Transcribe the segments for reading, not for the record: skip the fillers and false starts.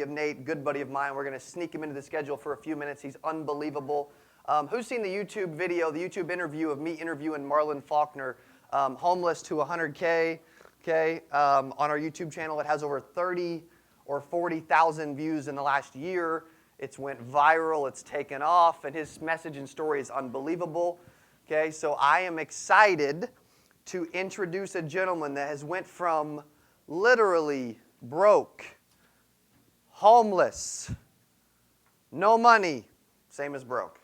of Nate, good buddy of mine. We're going to sneak him into the schedule for a few minutes. He's unbelievable. Who's seen the YouTube video, the YouTube interview of me interviewing Marlin Faulkner, homeless to 100K, okay, on our YouTube channel? It has over 30 or 40,000 views in the last year. It's went viral. It's taken off. And his message and story is unbelievable. Okay, so I am excited to introduce a gentleman that has went from literally broke, homeless, no money, same as broke,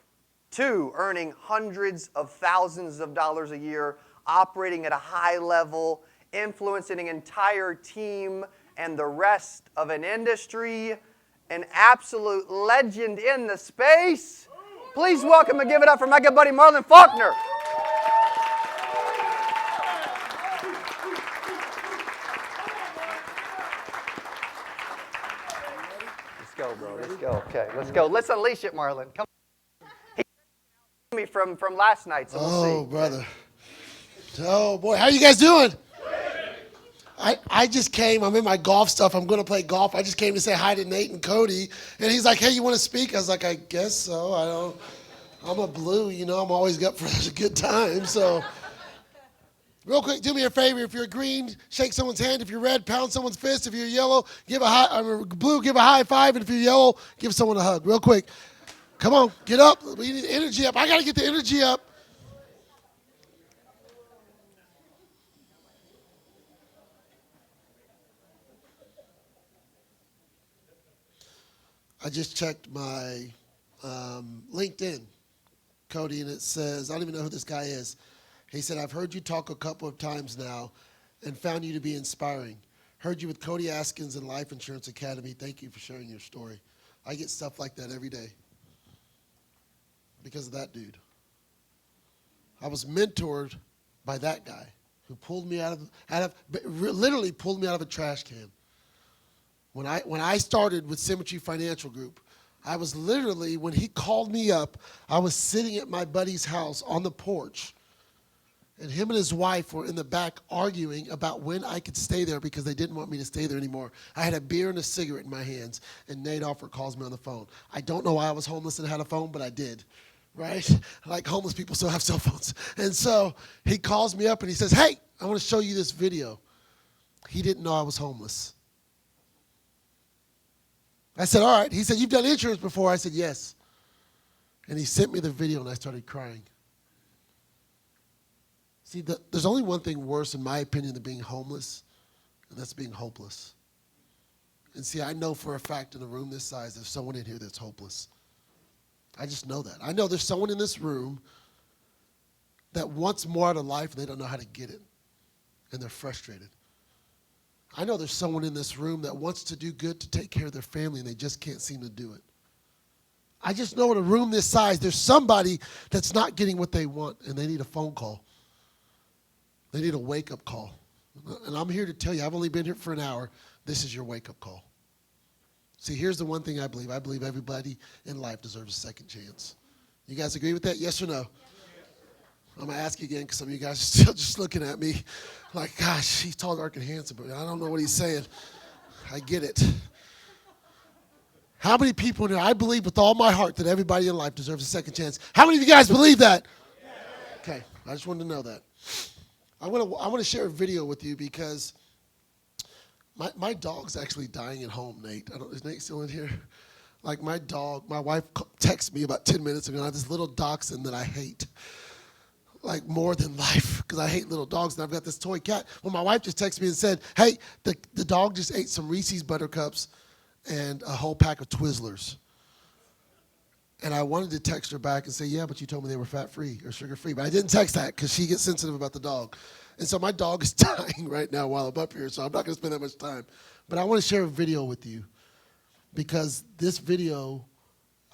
to earning hundreds of thousands of dollars a year, operating at a high level, influencing an entire team and the rest of an industry, an absolute legend in the space. Please welcome and give it up for my good buddy Marlin Faulkner. Let's go, bro. Let's go. Okay, let's go. Let's unleash it, Marlin. Come on. He me from last night, so we'll see. Oh, brother. Oh, boy. How you guys doing? I just came. I'm in my golf stuff. I'm going to play golf. I just came to say hi to Nate and Cody. And he's like, hey, you want to speak? I was like, I guess so. I'm a blue, you know. I'm always up for a good time. So real quick, do me a favor. If you're green, shake someone's hand. If you're red, pound someone's fist. If you're yellow, blue, give a high five. And if you're yellow, give someone a hug. Real quick. Come on, get up. We need the energy up. I got to get the energy up. I just checked my LinkedIn, Cody, and it says, I don't even know who this guy is. He said, I've heard you talk a couple of times now and found you to be inspiring. Heard you with Cody Askins and Life Insurance Academy. Thank you for sharing your story. I get stuff like that every day because of that dude. I was mentored by that guy who pulled me literally pulled me out of a trash can. When I started with Symmetry Financial Group, I was literally, when he called me up, I was sitting at my buddy's house on the porch, and him and his wife were in the back arguing about when I could stay there because they didn't want me to stay there anymore. I had a beer and a cigarette in my hands, and Nate Offer calls me on the phone. I don't know why I was homeless and had a phone, but I did, right? Like homeless people still have cell phones. And so he calls me up and he says, hey, I want to show you this video. He didn't know I was homeless. I said, all right. He said, you've done insurance before? I said, yes. And he sent me the video, and I started crying. See, there's only one thing worse, in my opinion, than being homeless, and that's being hopeless. And see, I know for a fact in a room this size, there's someone in here that's hopeless. I just know that. I know there's someone in this room that wants more out of life, and they don't know how to get it, and they're frustrated. I know there's someone in this room that wants to do good to take care of their family, and they just can't seem to do it. I just know in a room this size, there's somebody that's not getting what they want, and they need a phone call. They need a wake-up call. And I'm here to tell you, I've only been here for an hour. This is your wake-up call. See, here's the one thing I believe. I believe everybody in life deserves a second chance. You guys agree with that? Yes or no? I'm going to ask you again because some of you guys are still just looking at me like, gosh, he's tall, dark, and handsome, but I don't know what he's saying. I get it. How many people in here, I believe with all my heart that everybody in life deserves a second chance. How many of you guys believe that? Okay, I just wanted to know that. I want to share a video with you because my dog's actually dying at home, Nate. Is Nate still in here? Like my wife texted me about 10 minutes ago, I have this little dachshund that I hate. Like more than life, because I hate little dogs, and I've got this toy cat. Well, my wife just texted me and said, hey, the dog just ate some Reese's Buttercups and a whole pack of Twizzlers. And I wanted to text her back and say, yeah, but you told me they were fat-free or sugar-free. But I didn't text that because she gets sensitive about the dog. And so my dog is dying right now while I'm up here, so I'm not going to spend that much time. But I want to share a video with you because this video,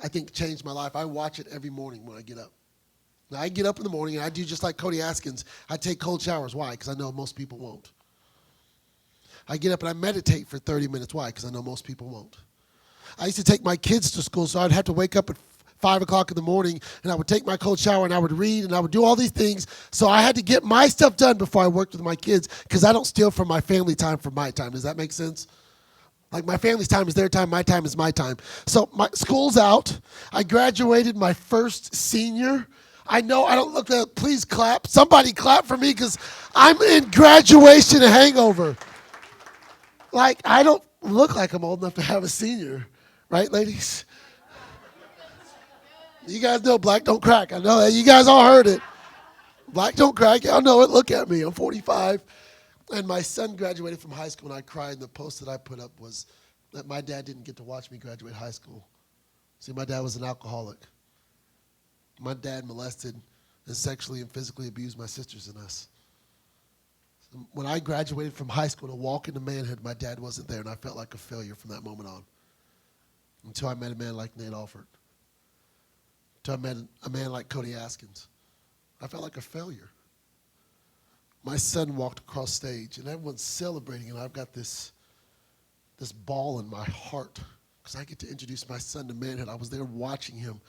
I think, changed my life. I watch it every morning when I get up. Now, I get up in the morning, and I do just like Cody Askins. I take cold showers. Why? Because I know most people won't. I get up and I meditate for 30 minutes. Why? Because I know most people won't. I used to take my kids to school, so I'd have to wake up at 5 o'clock in the morning, and I would take my cold shower, and I would read, and I would do all these things. So I had to get my stuff done before I worked with my kids because I don't steal from my family time for my time. Does that make sense? Like my family's time is their time, my time is my time. So my school's out. I graduated my first senior. I know I don't look that. Please clap. Somebody clap for me because I'm in graduation hangover. Like I don't look like I'm old enough to have a senior, right, ladies? You guys know black don't crack. I know that. You guys all heard it. Black don't crack. Y'all know it. Look at me. I'm 45. And my son graduated from high school, and I cried. And the post that I put up was that my dad didn't get to watch me graduate high school. See, my dad was an alcoholic. My dad molested and sexually and physically abused my sisters and us. So when I graduated from high school to walk into manhood, my dad wasn't there, and I felt like a failure from that moment on. Until I met a man like Nate Alford. Until I met a man like Cody Askins. I felt like a failure. My son walked across stage, and everyone's celebrating, and I've got this ball in my heart because I get to introduce my son to manhood. I was there watching him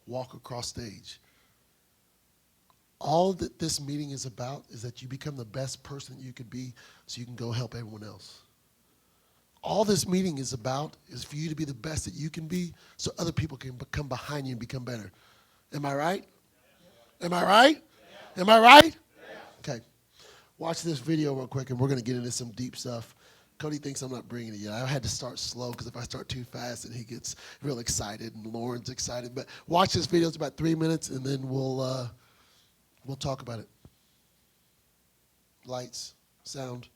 walk across stage. All that this meeting is about is that you become the best person you could be so you can go help everyone else. All this meeting is about is for you to be the best that you can be so other people can come behind you and become better. Am I right? Am I right? Am I right? Okay. Watch this video real quick, and we're going to get into some deep stuff. Cody thinks I'm not bringing it yet. I had to start slow because if I start too fast, then he gets real excited, and Lauren's excited. But watch this video. It's about 3 minutes, and then we'll talk about it. Lights, sound.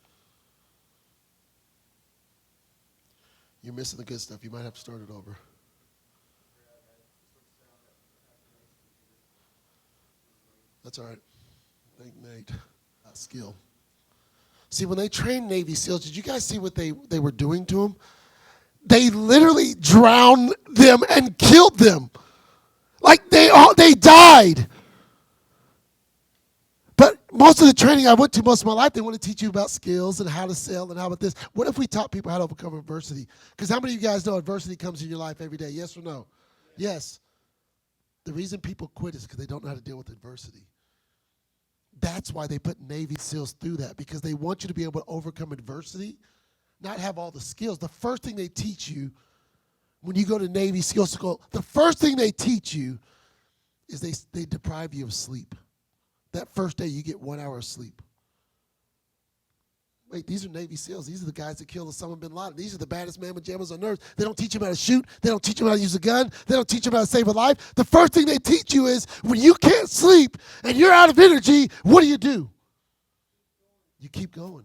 You're missing the good stuff. You might have to start it over. That's all right. Thank Nate. Skill. See, when they trained Navy SEALs, did you guys see what they were doing to them? They literally drowned them and killed them. Like they died. But most of the training I went to most of my life, they want to teach you about skills and how to sell and how about this. What if we taught people how to overcome adversity? Because how many of you guys know adversity comes in your life every day? Yes or no? Yes. The reason people quit is because they don't know how to deal with adversity. That's why they put Navy SEALs through that, because they want you to be able to overcome adversity, not have all the skills. The first thing they teach you when you go to Navy SEAL school, the first thing they teach you is they deprive you of sleep. That first day you get 1 hour of sleep. Wait, these are Navy SEALs. These are the guys that killed Osama bin Laden. These are the baddest mamma jammas on earth. They don't teach them how to shoot. They don't teach them how to use a gun. They don't teach them how to save a life. The first thing they teach you is when you can't sleep and you're out of energy, what do? You keep going.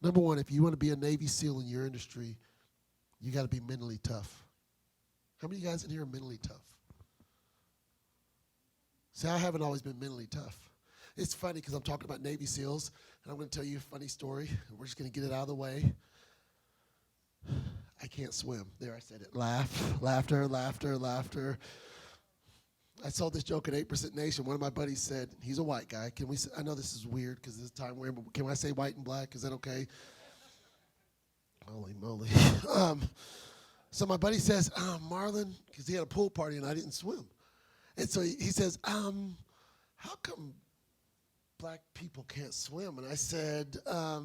Number one, if you want to be a Navy SEAL in your industry, you got to be mentally tough. How many of you guys in here are mentally tough? See, I haven't always been mentally tough. It's funny because I'm talking about Navy SEALs, and I'm going to tell you a funny story. We're just going to get it out of the way. I can't swim. There, I said it. Laughter. I told this joke at 8% Nation. One of my buddies said, he's a white guy. Can we? I know this is weird because this is time where, can I say white and black? Is that okay? Holy moly. So my buddy says, Marlin, because he had a pool party and I didn't swim. And so he says, how come black people can't swim? And I said, I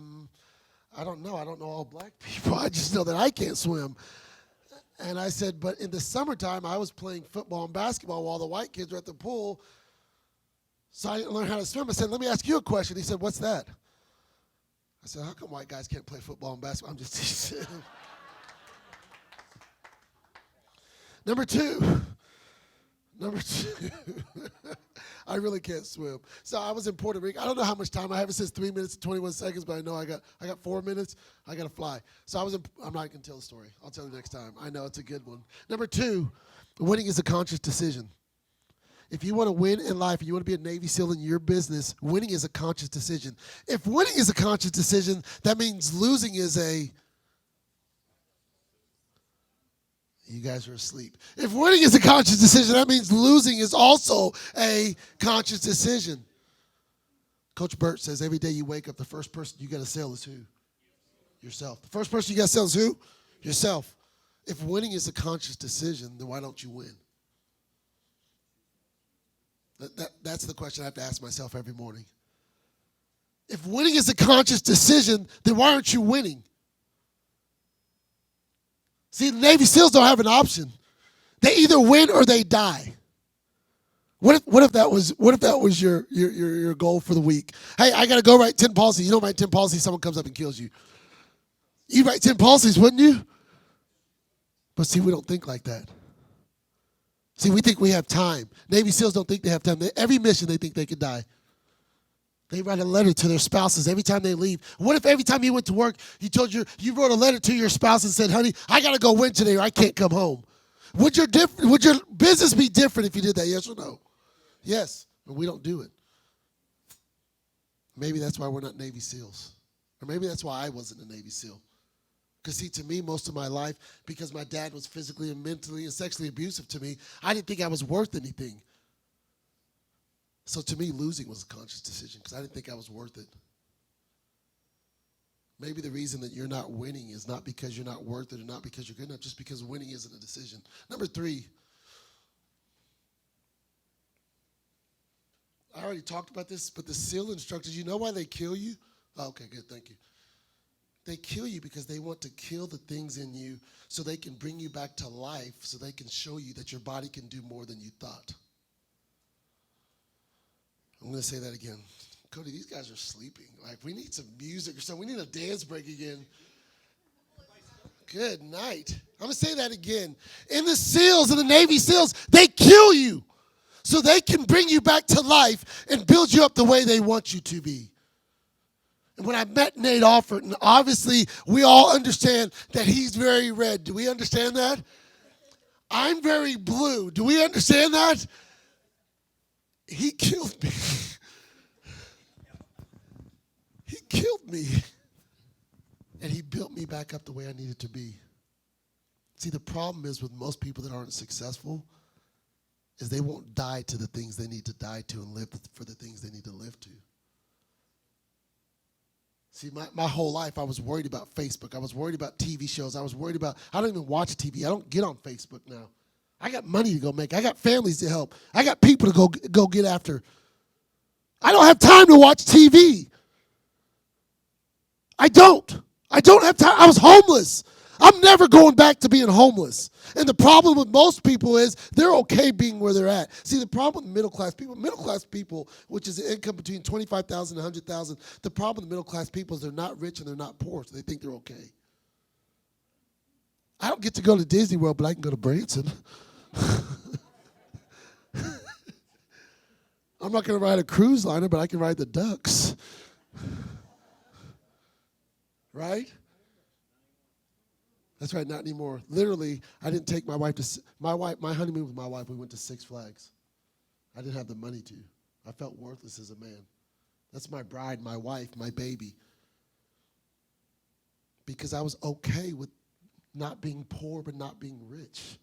don't know. I don't know all black people. I just know that I can't swim. And I said, but in the summertime, I was playing football and basketball while the white kids were at the pool, so I didn't learn how to swim. I said, let me ask you a question. He said, what's that? I said, how come white guys can't play football and basketball? I'm just teasing. Number two, I really can't swim. So I was in Puerto Rico. I don't know how much time I have. It says 3 minutes and 21 seconds, but I know I got 4 minutes. I got to fly. So I'm not going to tell the story. I'll tell you next time. I know it's a good one. Number two, winning is a conscious decision. If you want to win in life and you want to be a Navy SEAL in your business, winning is a conscious decision. If winning is a conscious decision, that means losing is a... You guys are asleep. If winning is a conscious decision, that means losing is also a conscious decision. Coach Burt says every day you wake up, the first person you got to sell is who? Yourself. The first person you got to sell is who? Yourself. If winning is a conscious decision, then why don't you win? That's the question I have to ask myself every morning. If winning is a conscious decision, then why aren't you winning? See, the Navy SEALs don't have an option. They either win or they die. What if that was your goal for the week? Hey, I got to go write 10 policies. You don't write 10 policies, someone comes up and kills you. You'd write 10 policies, wouldn't you? But see, we don't think like that. See, we think we have time. Navy SEALs don't think they have time. Every mission, they think they could die. They write a letter to their spouses every time they leave. What if every time you went to work, you wrote a letter to your spouse and said, honey, I got to go win today or I can't come home? Would your business be different if you did that, yes or no? Yes, but we don't do it. Maybe that's why we're not Navy SEALs. Or maybe that's why I wasn't a Navy SEAL. Because see, to me, most of my life, because my dad was physically and mentally and sexually abusive to me, I didn't think I was worth anything. So to me, losing was a conscious decision because I didn't think I was worth it. Maybe the reason that you're not winning is not because you're not worth it or not because you're good enough, just because winning isn't a decision. Number 3. I already talked about this, but the SEAL instructors, you know why they kill you? Oh, okay, good, thank you. They kill you because they want to kill the things in you so they can bring you back to life, so they can show you that your body can do more than you thought. I'm going to say that again. Cody, these guys are sleeping. Like, we need some music or something. We need a dance break again. Good night. I'm going to say that again. In the SEALs, in the Navy SEALs, they kill you so they can bring you back to life and build you up the way they want you to be. And when I met Nate Offerton, obviously we all understand that he's very red. Do we understand that? I'm very blue. Do we understand that? He killed me. He killed me. And he built me back up the way I needed to be. See, the problem is with most people that aren't successful is they won't die to the things they need to die to and live for the things they need to live to. See, my whole life I was worried about Facebook. I was worried about TV shows. I don't even watch TV. I don't get on Facebook now. I got money to go make. I got families to help. I got people to go get after. I don't have time to watch TV. I don't have time. I was homeless. I'm never going back to being homeless. And the problem with most people is they're okay being where they're at. See, the problem with middle class people, which is an income between $25,000 and $100,000, the problem with middle class people is they're not rich and they're not poor, so they think they're okay. I don't get to go to Disney World, but I can go to Branson. I'm not going to ride a cruise liner, but I can ride the ducks. Right? That's right, not anymore. Literally, I didn't take my wife to my honeymoon with my wife, we went to Six Flags. I didn't have the money to. I felt worthless as a man. That's my bride, my wife, my baby. Because I was okay with not being poor but not being rich.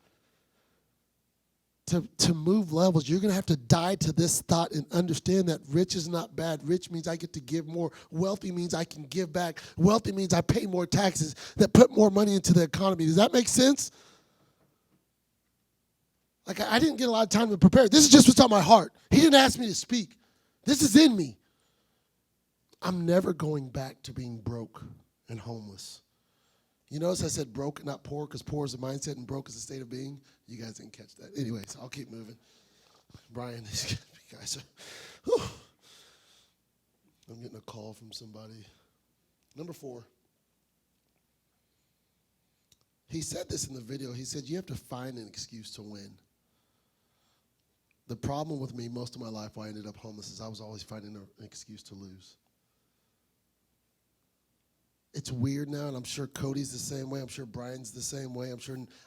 To move levels, you're going to have to die to this thought and understand that rich is not bad. Rich means I get to give more. Wealthy means I can give back. Wealthy means I pay more taxes that put more money into the economy. Does that make sense? Like, I didn't get a lot of time to prepare. This is just what's on my heart. He didn't ask me to speak. This is in me. I'm never going back to being broke and homeless. You notice I said broke, not poor, because poor is a mindset and broke is a state of being. You guys didn't catch that. Anyways, I'll keep moving. Brian, these guys are, whew. I'm getting a call from somebody. Number 4. He said this in the video. He said, you have to find an excuse to win. The problem with me most of my life, why I ended up homeless, is I was always finding an excuse to lose. It's weird now, and I'm sure Cody's the same way. I'm sure Brian's the same way.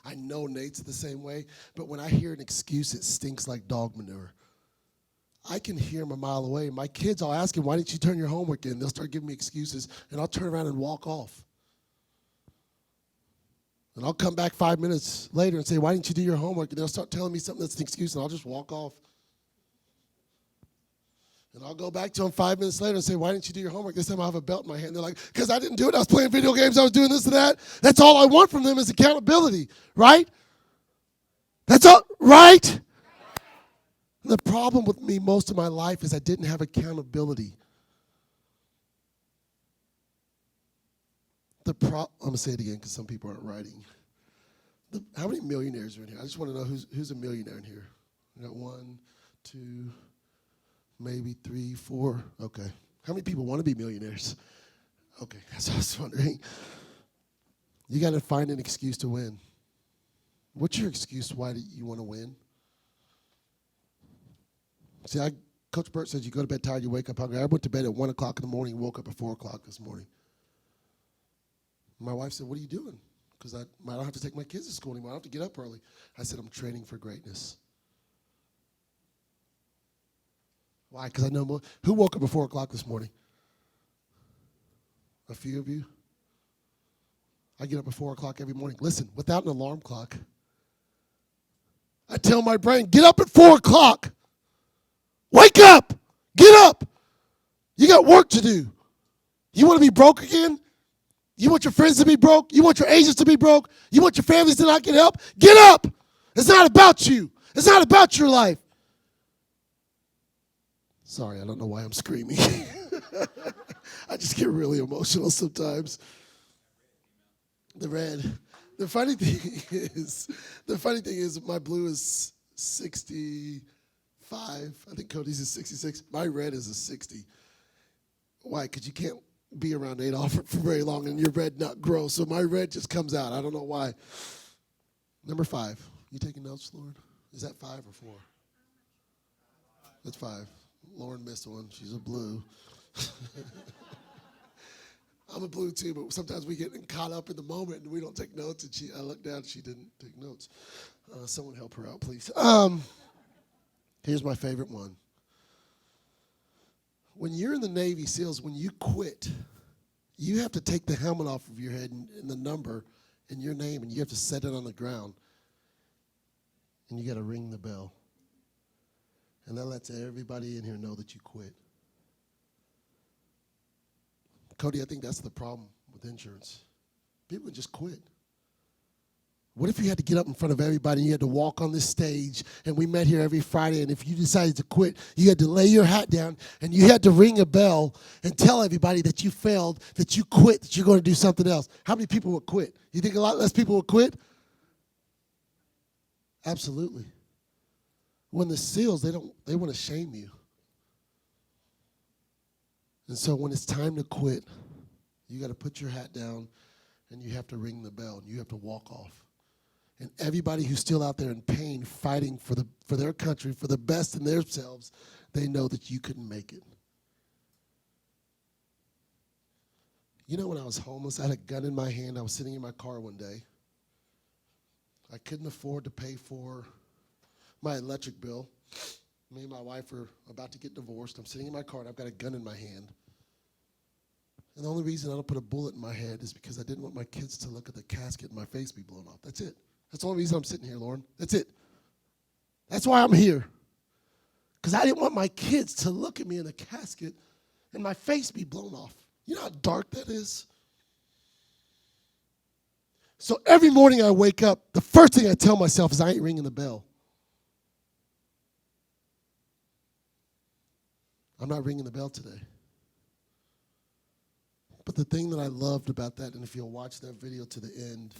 I know Nate's the same way. But when I hear an excuse, it stinks like dog manure. I can hear him a mile away. My kids, I'll ask him, why didn't you turn your homework in? They'll start giving me excuses, and I'll turn around and walk off. And I'll come back 5 minutes later and say, why didn't you do your homework? And they'll start telling me something that's an excuse, and I'll just walk off. And I'll go back to them 5 minutes later and say, why didn't you do your homework? This time I have a belt in my hand. They're like, because I didn't do it. I was playing video games. I was doing this and that. That's all I want from them is accountability, right? That's all, right? The problem with me most of my life is I didn't have accountability. I'm going to say it again because some people aren't writing. How many millionaires are in here? I just want to know who's a millionaire in here. We got 1, 2, maybe 3, 4. Okay. How many people want to be millionaires? Okay, that's what I was wondering. You got to find an excuse to win. What's your excuse why do you want to win? See, Coach Burt says you go to bed tired, you wake up hungry. I went to bed at 1 o'clock in the morning, woke up at 4 o'clock this morning. My wife said, what are you doing? Because I don't have to take my kids to school anymore. I don't have to get up early. I said, I'm training for greatness. Why? Because I know more. Who woke up at 4 o'clock this morning? A few of you? I get up at 4 o'clock every morning. Listen, without an alarm clock, I tell my brain, get up at 4 o'clock. Wake up. Get up. You got work to do. You want to be broke again? You want your friends to be broke? You want your agents to be broke? You want your families to not get help? Get up. It's not about you. It's not about your life. Sorry, I don't know why I'm screaming. I just get really emotional sometimes. The red. The funny thing is my blue is 65. I think Cody's is 66. My red is a 60. Why? Because you can't be around Adolf for very long and your red not grow. So my red just comes out. I don't know why. Number 5. You taking notes, Lauren? Is that 5 or 4? That's 5. Lauren missed one. She's a blue. I'm a blue too, but sometimes we get caught up in the moment and we don't take notes. And I looked down, she didn't take notes. Someone help her out, please. Here's my favorite one. When you're in the Navy SEALs, when you quit, you have to take the helmet off of your head and the number and your name, and you have to set it on the ground. And you got to ring the bell. And that lets everybody in here know that you quit. Cody, I think that's the problem with insurance. People just quit. What if you had to get up in front of everybody and you had to walk on this stage and we met here every Friday, and if you decided to quit, you had to lay your hat down and you had to ring a bell and tell everybody that you failed, that you quit, that you're going to do something else? How many people would quit? You think a lot less people would quit? Absolutely. When the SEALs, they want to shame you. And so when it's time to quit, you got to put your hat down and you have to ring the bell and you have to walk off. And everybody who's still out there in pain, fighting for their country, for the best in themselves, they know that you couldn't make it. You know, when I was homeless, I had a gun in my hand. I was sitting in my car one day. I couldn't afford to pay for my electric bill. Me and my wife are about to get divorced. I'm sitting in my car, and I've got a gun in my hand. And the only reason I don't put a bullet in my head is because I didn't want my kids to look at the casket and my face be blown off. That's it. That's the only reason I'm sitting here, Lauren. That's it. That's why I'm here. Because I didn't want my kids to look at me in the casket and my face be blown off. You know how dark that is? So every morning I wake up, the first thing I tell myself is I ain't ringing the bell. I'm not ringing the bell today. But the thing that I loved about that, and if you'll watch that video to the end,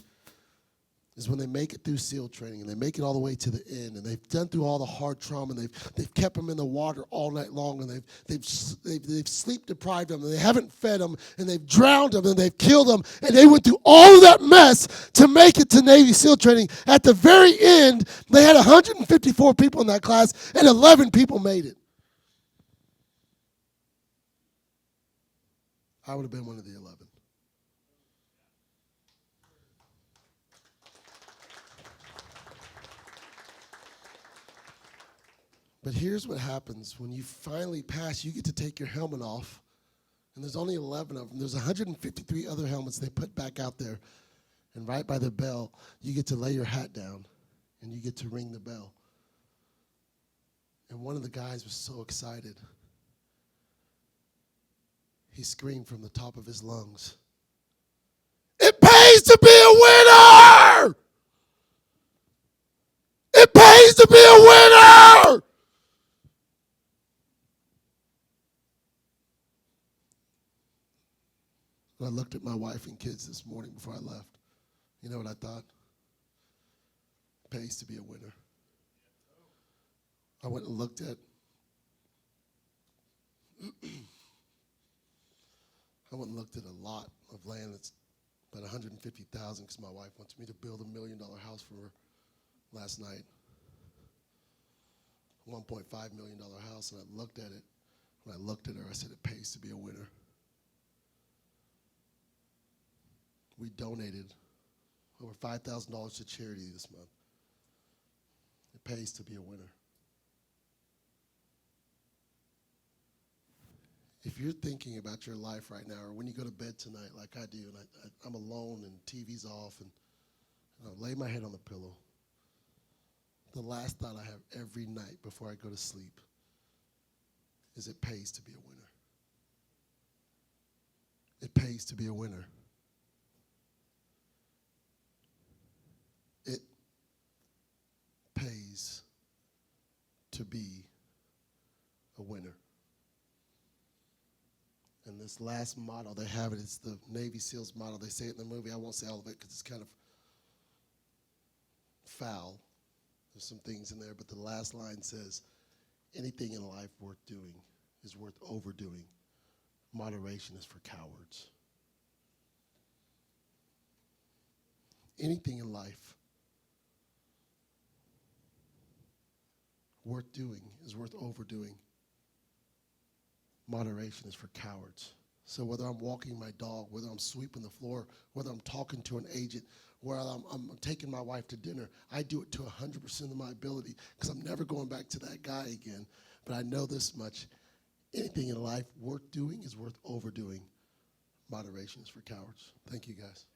is when they make it through SEAL training and they make it all the way to the end, and they've done through all the hard trauma, and they've kept them in the water all night long, and they've sleep deprived them, and they haven't fed them, and they've drowned them, and they've killed them, and they went through all of that mess to make it to Navy SEAL training. At the very end, they had 154 people in that class, and 11 people made it. I would have been one of the 11. But here's what happens. When you finally pass, you get to take your helmet off. And there's only 11 of them. There's 153 other helmets they put back out there. And right by the bell, you get to lay your hat down. And you get to ring the bell. And one of the guys was so excited. He screamed from the top of his lungs, "It pays to be a winner! It pays to be a winner!" And I looked at my wife and kids this morning before I left. You know what I thought? pays to be a winner. I went and looked at a lot of land that's about 150,000 because my wife wants me to build $1 million house for her last night. $1.5 million house, and I looked at it. When I looked at her, I said, it pays to be a winner. We donated over $5,000 to charity this month. It pays to be a winner. If you're thinking about your life right now, or when you go to bed tonight like I do, and I'm alone and TV's off, and I lay my head on the pillow, the last thought I have every night before I go to sleep is it pays to be a winner. It pays to be a winner. It pays to be a winner. And this last motto, they have it, it's the Navy SEALs motto. They say it in the movie. I won't say all of it because it's kind of foul. There's some things in there, but the last line says, anything in life worth doing is worth overdoing. Moderation is for cowards. Anything in life worth doing is worth overdoing. Moderation is for cowards. So whether I'm walking my dog, whether I'm sweeping the floor, whether I'm talking to an agent, whether I'm taking my wife to dinner, I do it to 100% of my ability because I'm never going back to that guy again. But I know this much. Anything in life worth doing is worth overdoing. Moderation is for cowards. Thank you, guys.